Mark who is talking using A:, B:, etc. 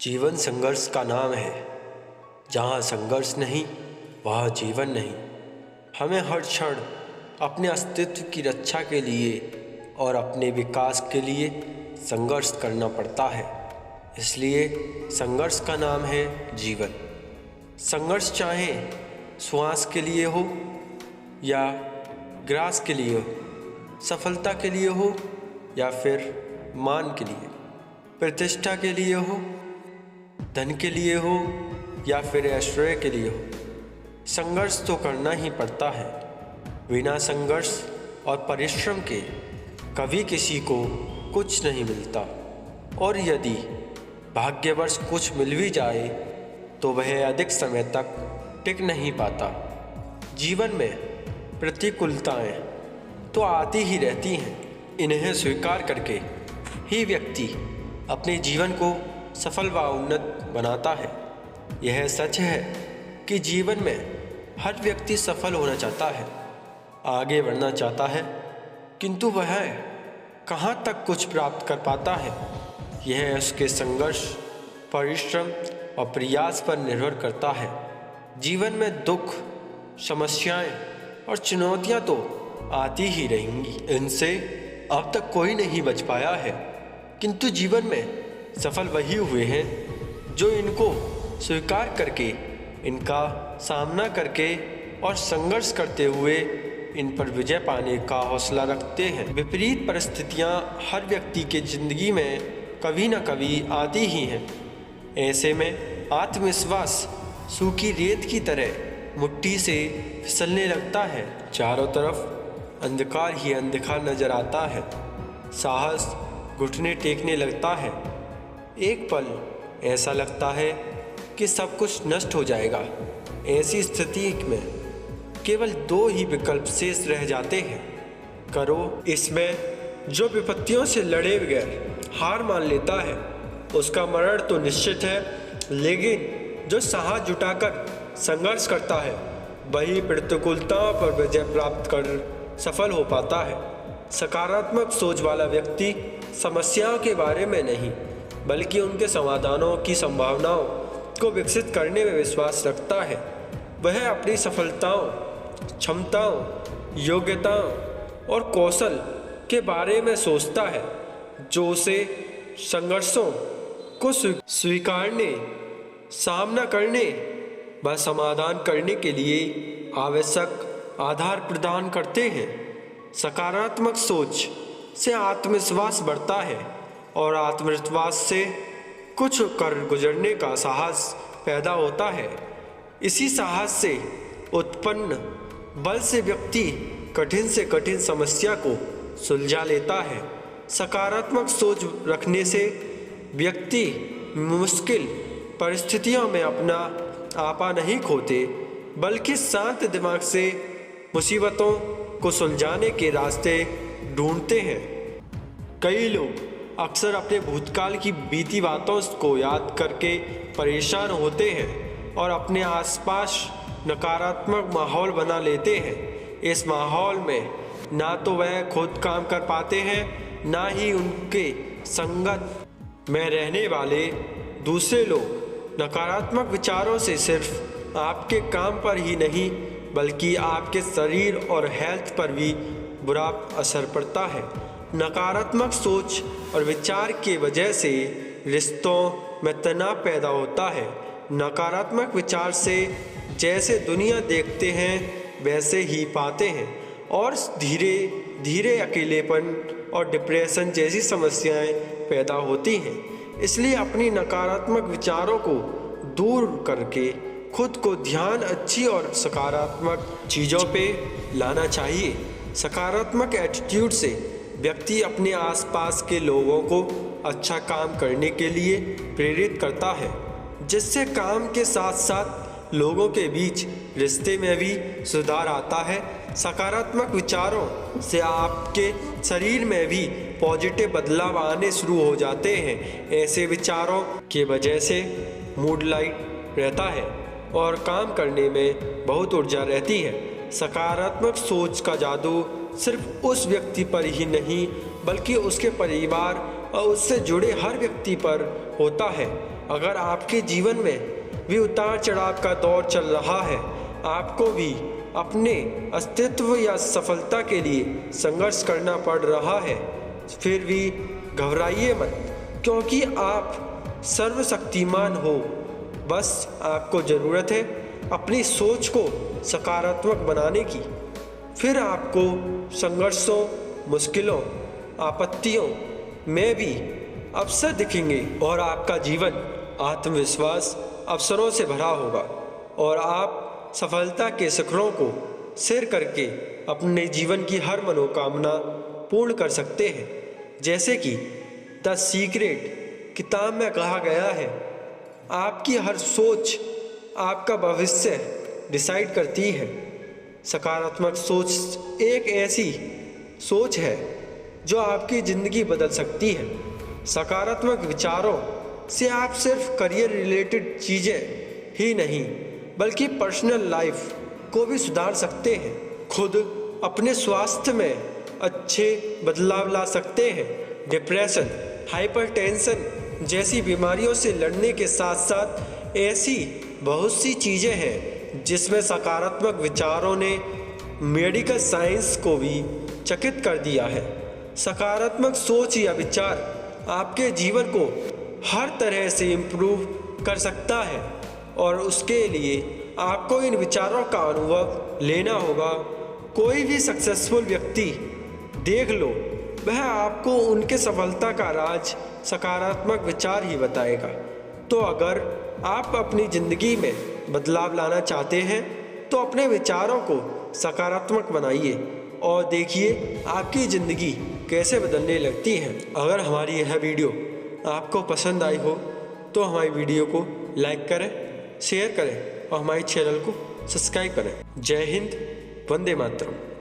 A: जीवन संघर्ष का नाम है। जहाँ संघर्ष नहीं वहाँ जीवन नहीं। हमें हर क्षण अपने अस्तित्व की रक्षा के लिए और अपने विकास के लिए संघर्ष करना पड़ता है। इसलिए संघर्ष का नाम है जीवन। संघर्ष चाहे श्वास के लिए हो या ग्रास के लिए हो, सफलता के लिए हो या फिर मान के लिए, प्रतिष्ठा के लिए हो, धन के लिए हो या फिर ऐश्वर्य के लिए हो, संघर्ष तो करना ही पड़ता है। बिना संघर्ष और परिश्रम के कभी किसी को कुछ नहीं मिलता, और यदि भाग्यवश कुछ मिल भी जाए तो वह अधिक समय तक टिक नहीं पाता। जीवन में प्रतिकूलताएं तो आती ही रहती हैं। इन्हें स्वीकार करके ही व्यक्ति अपने जीवन को सफल व उन्नत बनाता है। यह सच है कि जीवन में हर व्यक्ति सफल होना चाहता है, आगे बढ़ना चाहता है, किंतु वह कहाँ तक कुछ प्राप्त कर पाता है यह उसके संघर्ष, परिश्रम और प्रयास पर निर्भर करता है। जीवन में दुख, समस्याएं और चुनौतियां तो आती ही रहेंगी। इनसे अब तक कोई नहीं बच पाया है, किंतु जीवन में सफल वही हुए हैं जो इनको स्वीकार करके, इनका सामना करके और संघर्ष करते हुए इन पर विजय पाने का हौसला रखते हैं। विपरीत परिस्थितियां हर व्यक्ति के जिंदगी में कभी न कभी आती ही हैं। ऐसे में आत्मविश्वास सूखी रेत की तरह मुट्ठी से फिसलने लगता है। चारों तरफ अंधकार ही अंधकार नजर आता है। साहस घुटने टेकने लगता है। एक पल ऐसा लगता है कि सब कुछ नष्ट हो जाएगा। ऐसी स्थिति में केवल दो ही विकल्प शेष रह जाते हैं। करो इसमें जो विपत्तियों से लड़े बगैर हार मान लेता है उसका मरण तो निश्चित है, लेकिन जो साहस जुटाकर संघर्ष करता है वही प्रतिकूलताओं पर विजय प्राप्त कर सफल हो पाता है। सकारात्मक सोच वाला व्यक्ति समस्याओं के बारे में नहीं बल्कि उनके समाधानों की संभावनाओं को विकसित करने में विश्वास रखता है। वह अपनी सफलताओं, क्षमताओं, योग्यताओं और कौशल के बारे में सोचता है जो उसे संघर्षों को स्वीकारने, सामना करने व समाधान करने के लिए आवश्यक आधार प्रदान करते हैं। सकारात्मक सोच से आत्मविश्वास बढ़ता है और आत्मविश्वास से कुछ कर गुजरने का साहस पैदा होता है। इसी साहस से उत्पन्न बल से व्यक्ति कठिन से कठिन समस्या को सुलझा लेता है। सकारात्मक सोच रखने से व्यक्ति मुश्किल परिस्थितियों में अपना आपा नहीं खोते बल्कि शांत दिमाग से मुसीबतों को सुलझाने के रास्ते ढूंढते हैं। कई लोग अक्सर अपने भूतकाल की बीती बातों को याद करके परेशान होते हैं और अपने आसपास नकारात्मक माहौल बना लेते हैं। इस माहौल में ना तो वह खुद काम कर पाते हैं, ना ही उनके संगत में रहने वाले दूसरे लोग। नकारात्मक विचारों से सिर्फ आपके काम पर ही नहीं बल्कि आपके शरीर और हेल्थ पर भी बुरा असर पड़ता है। नकारात्मक सोच और विचार की वजह से रिश्तों में तनाव पैदा होता है। नकारात्मक विचार से जैसे दुनिया देखते हैं वैसे ही पाते हैं और धीरे धीरे अकेलेपन और डिप्रेशन जैसी समस्याएं पैदा होती हैं। इसलिए अपनी नकारात्मक विचारों को दूर करके खुद को ध्यान अच्छी और सकारात्मक चीज़ों पे लाना चाहिए। सकारात्मक एटीट्यूड से व्यक्ति अपने आसपास के लोगों को अच्छा काम करने के लिए प्रेरित करता है, जिससे काम के साथ साथ लोगों के बीच रिश्ते में भी सुधार आता है। सकारात्मक विचारों से आपके शरीर में भी पॉजिटिव बदलाव आने शुरू हो जाते हैं। ऐसे विचारों की वजह से मूड लाइट रहता है और काम करने में बहुत ऊर्जा रहती है। सकारात्मक सोच का जादू सिर्फ उस व्यक्ति पर ही नहीं बल्कि उसके परिवार और उससे जुड़े हर व्यक्ति पर होता है। अगर आपके जीवन में भी उतार चढ़ाव का दौर चल रहा है, आपको भी अपने अस्तित्व या सफलता के लिए संघर्ष करना पड़ रहा है, फिर भी घबराइए मत, क्योंकि आप सर्वशक्तिमान हो। बस आपको ज़रूरत है अपनी सोच को सकारात्मक बनाने की। फिर आपको संघर्षों, मुश्किलों, आपत्तियों में भी अवसर दिखेंगे और आपका जीवन आत्मविश्वास अवसरों से भरा होगा और आप सफलता के शिखरों को सैर करके अपने जीवन की हर मनोकामना पूर्ण कर सकते हैं। जैसे कि द सीक्रेट किताब में कहा गया है, आपकी हर सोच आपका भविष्य डिसाइड करती है। सकारात्मक सोच एक ऐसी सोच है जो आपकी ज़िंदगी बदल सकती है। सकारात्मक विचारों से आप सिर्फ करियर रिलेटेड चीज़ें ही नहीं बल्कि पर्सनल लाइफ को भी सुधार सकते हैं। खुद अपने स्वास्थ्य में अच्छे बदलाव ला सकते हैं। डिप्रेशन, हाइपरटेंशन जैसी बीमारियों से लड़ने के साथ साथ ऐसी बहुत सी चीज़ें हैं जिसमें सकारात्मक विचारों ने मेडिकल साइंस को भी चकित कर दिया है। सकारात्मक सोच या विचार आपके जीवन को हर तरह से इम्प्रूव कर सकता है और उसके लिए आपको इन विचारों का अनुभव लेना होगा। कोई भी सक्सेसफुल व्यक्ति देख लो, वह आपको उनके सफलता का राज सकारात्मक विचार ही बताएगा। तो अगर आप अपनी ज़िंदगी में बदलाव लाना चाहते हैं तो अपने विचारों को सकारात्मक बनाइए और देखिए आपकी ज़िंदगी कैसे बदलने लगती है। अगर हमारी यह वीडियो आपको पसंद आई हो तो हमारी वीडियो को लाइक करें, शेयर करें और हमारे चैनल को सब्सक्राइब करें। जय हिंद, वंदे मातरम।